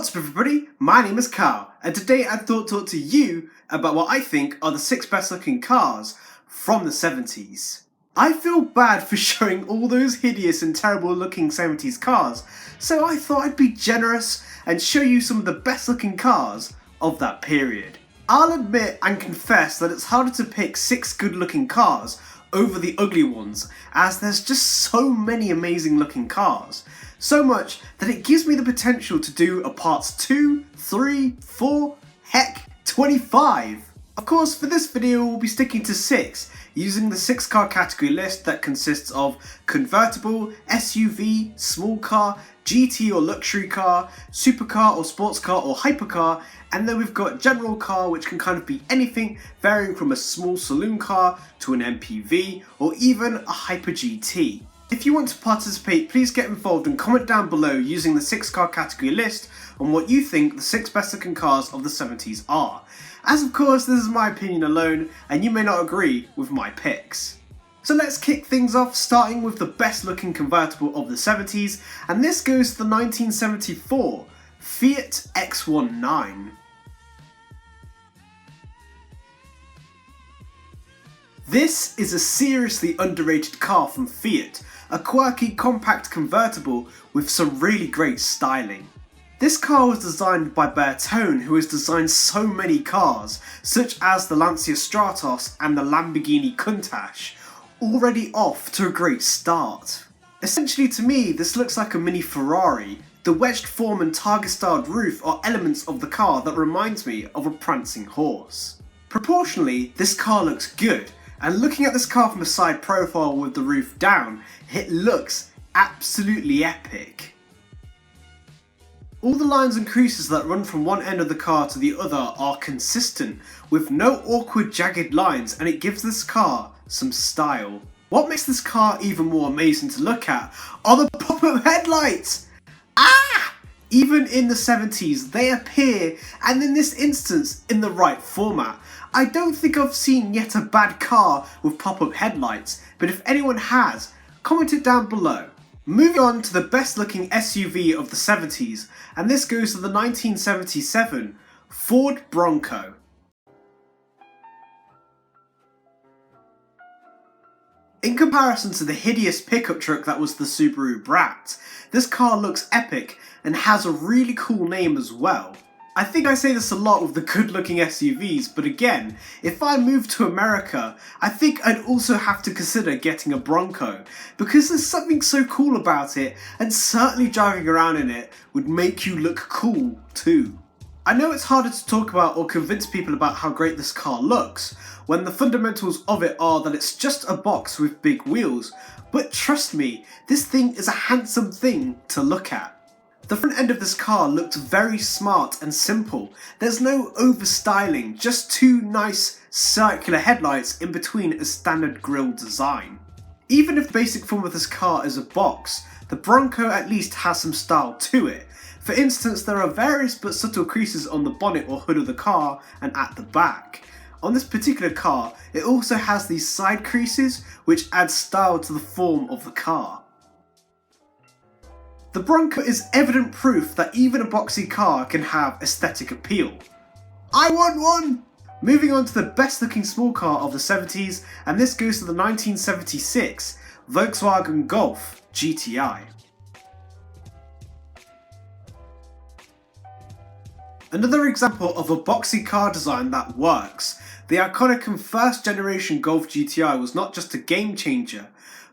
What's up everybody, my name is Kyle, and today I thought to talk to you about what I think are the 6 best looking cars from the 70s. I feel bad for showing all those hideous and terrible looking 70s cars, so I thought I'd be generous and show you some of the best looking cars of that period. I'll admit and confess that it's harder to pick 6 good looking cars over the ugly ones, as there's just so many amazing looking cars. So much that it gives me the potential to do a parts 2, 3, 4, heck, 25. Of course, for this video we'll be sticking to 6, using the 6 car category list that consists of convertible, SUV, small car, GT or luxury car, supercar or sports car or hypercar, and then we've got general car, which can kind of be anything varying from a small saloon car to an MPV or even a hyper GT. If you want to participate, please get involved and comment down below using the 6 car category list on what you think the 6 best looking cars of the 70s are. As of course this is my opinion alone and you may not agree with my picks. So let's kick things off, starting with the best looking convertible of the 70s, and this goes to the 1974 Fiat X19. This is a seriously underrated car from Fiat, a quirky compact convertible with some really great styling. This car was designed by Bertone, who has designed so many cars, such as the Lancia Stratos and the Lamborghini Countach, already off to a great start. Essentially to me, this looks like a mini Ferrari. The wedged form and target-styled roof are elements of the car that reminds me of a prancing horse. Proportionally, this car looks good, and looking at this car from a side profile with the roof down, it looks absolutely epic. All the lines and creases that run from one end of the car to the other are consistent, with no awkward jagged lines, and it gives this car some style. What makes this car even more amazing to look at are the pop-up headlights! Ah! Even in the 70s, they appear, and in this instance, in the right format. I don't think I've seen yet a bad car with pop-up headlights, but if anyone has, comment it down below. Moving on to the best looking SUV of the 70s, and this goes to the 1977 Ford Bronco. In comparison to the hideous pickup truck that was the Subaru Brat, this car looks epic and has a really cool name as well. I think I say this a lot with the good looking SUVs, but again, if I move to America, I think I'd also have to consider getting a Bronco, because there's something so cool about it, and certainly driving around in it would make you look cool too. I know it's harder to talk about or convince people about how great this car looks, when the fundamentals of it are that it's just a box with big wheels, but trust me, this thing is a handsome thing to look at. The front end of this car looks very smart and simple. There's no over-styling, just 2 nice circular headlights in between a standard grille design. Even if the basic form of this car is a box, the Bronco at least has some style to it. For instance, there are various but subtle creases on the bonnet or hood of the car and at the back. On this particular car, it also has these side creases which add style to the form of the car. The Bronco is evident proof that even a boxy car can have aesthetic appeal. I want one! Moving on to the best looking small car of the 70s, and this goes to the 1976 Volkswagen Golf GTI. Another example of a boxy car design that works. The iconic and first generation Golf GTI was not just a game changer,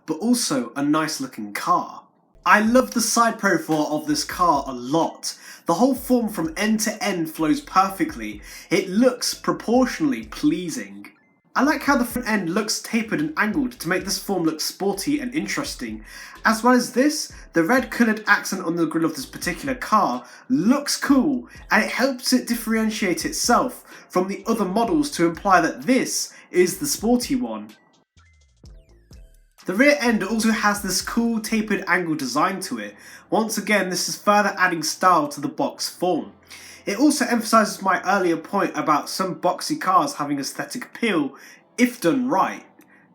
but also a nice looking car. I love the side profile of this car a lot. The whole form from end to end flows perfectly. It looks proportionally pleasing. I like how the front end looks tapered and angled to make this form look sporty and interesting. As well as this, the red coloured accent on the grille of this particular car looks cool, and it helps it differentiate itself from the other models to imply that this is the sporty one. The rear end also has this cool tapered angle design to it. Once again, this is further adding style to the box form. It also emphasises my earlier point about some boxy cars having aesthetic appeal if done right.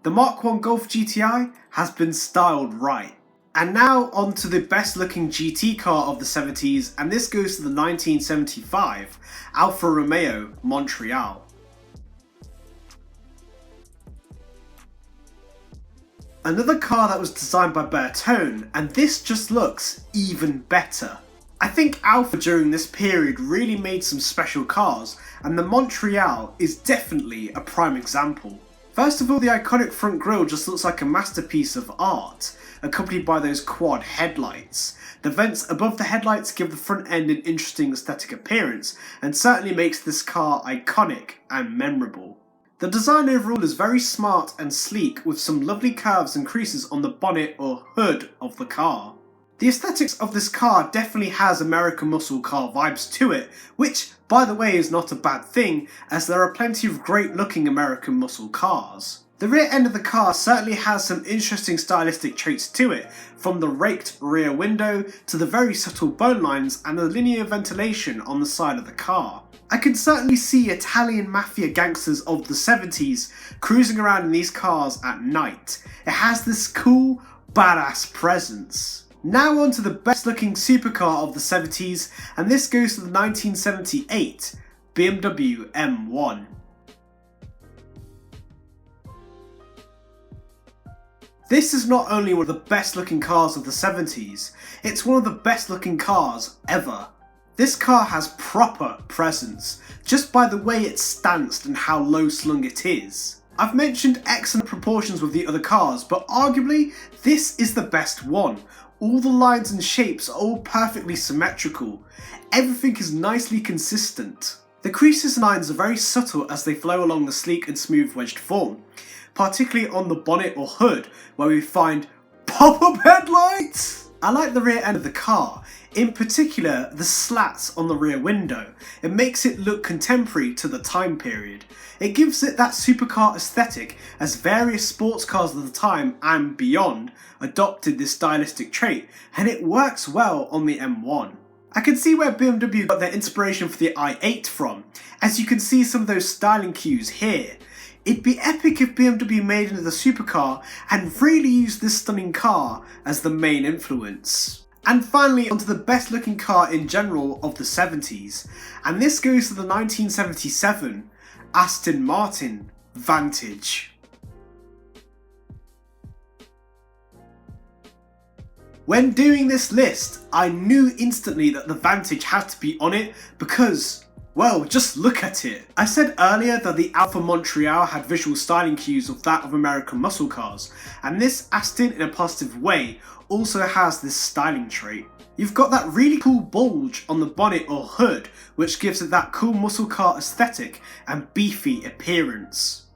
The Mark I Golf GTI has been styled right. And now on to the best looking GT car of the 70s, and this goes to the 1975 Alfa Romeo Montreal. Another car that was designed by Bertone, and this just looks even better. I think Alfa during this period really made some special cars, and the Montreal is definitely a prime example. First of all, the iconic front grille just looks like a masterpiece of art, accompanied by those quad headlights. The vents above the headlights give the front end an interesting aesthetic appearance, and certainly makes this car iconic and memorable. The design overall is very smart and sleek, with some lovely curves and creases on the bonnet or hood of the car. The aesthetics of this car definitely has American muscle car vibes to it, which, by the way, is not a bad thing, as there are plenty of great looking American muscle cars. The rear end of the car certainly has some interesting stylistic traits to it, from the raked rear window to the very subtle bone lines and the linear ventilation on the side of the car. I can certainly see Italian mafia gangsters of the 70s cruising around in these cars at night. It has this cool, badass presence. Now on to the best looking supercar of the 70s, and this goes to the 1978 BMW M1. This is not only one of the best looking cars of the 70s, it's one of the best looking cars ever. This car has proper presence, just by the way it's stanced and how low slung it is. I've mentioned excellent proportions with the other cars, but arguably this is the best one. All the lines and shapes are all perfectly symmetrical. Everything is nicely consistent. The creases and lines are very subtle as they flow along the sleek and smooth wedged form, particularly on the bonnet or hood where we find pop-up headlights. I like the rear end of the car, in particular the slats on the rear window. It makes it look contemporary to the time period. It gives it that supercar aesthetic, as various sports cars of the time and beyond adopted this stylistic trait, and it works well on the M1. I can see where BMW got their inspiration for the i8 from, as you can see some of those styling cues here. It'd be epic if BMW made another supercar and really used this stunning car as the main influence. And finally, onto the best looking car in general of the 70s, and this goes to the 1977 Aston Martin Vantage. When doing this list, I knew instantly that the Vantage had to be on it because, well, just look at it. I said earlier that the Alfa Montreal had visual styling cues of that of American muscle cars, and this Aston, in a positive way, also has this styling trait. You've got that really cool bulge on the bonnet or hood, which gives it that cool muscle car aesthetic and beefy appearance.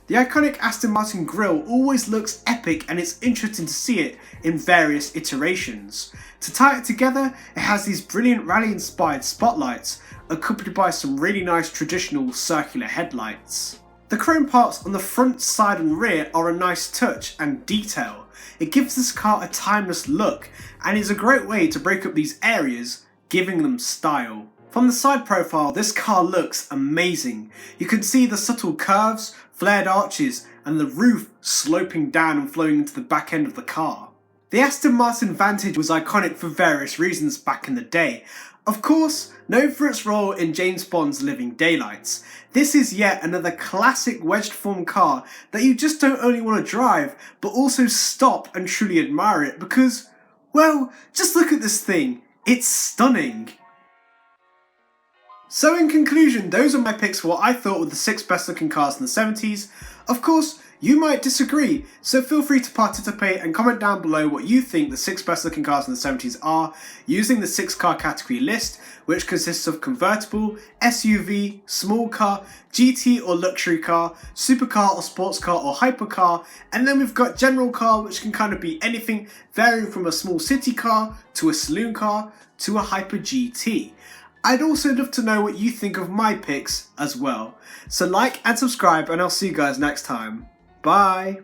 The iconic Aston Martin grille always looks epic, and it's interesting to see it in various iterations. To tie it together, it has these brilliant rally-inspired spotlights, accompanied by some really nice traditional circular headlights. The chrome parts on the front, side and rear are a nice touch and detail. It gives this car a timeless look, and is a great way to break up these areas, giving them style. From the side profile, this car looks amazing. You can see the subtle curves, flared arches, and the roof sloping down and flowing into the back end of the car. The Aston Martin Vantage was iconic for various reasons back in the day. Of course, known for its role in James Bond's Living Daylights, this is yet another classic wedged form car that you just don't only want to drive, but also stop and truly admire it because, well, just look at this thing. It's stunning. So in conclusion, those are my picks for what I thought were the 6 best looking cars in the 70s. Of course, you might disagree, so feel free to participate and comment down below what you think the 6 best looking cars in the 70s are, using the 6 car category list, which consists of convertible, SUV, small car, GT or luxury car, supercar or sports car or hypercar, and then we've got general car, which can kind of be anything varying from a small city car to a saloon car to a hyper GT. I'd also love to know what you think of my picks as well. So like and subscribe, and I'll see you guys next time. Bye!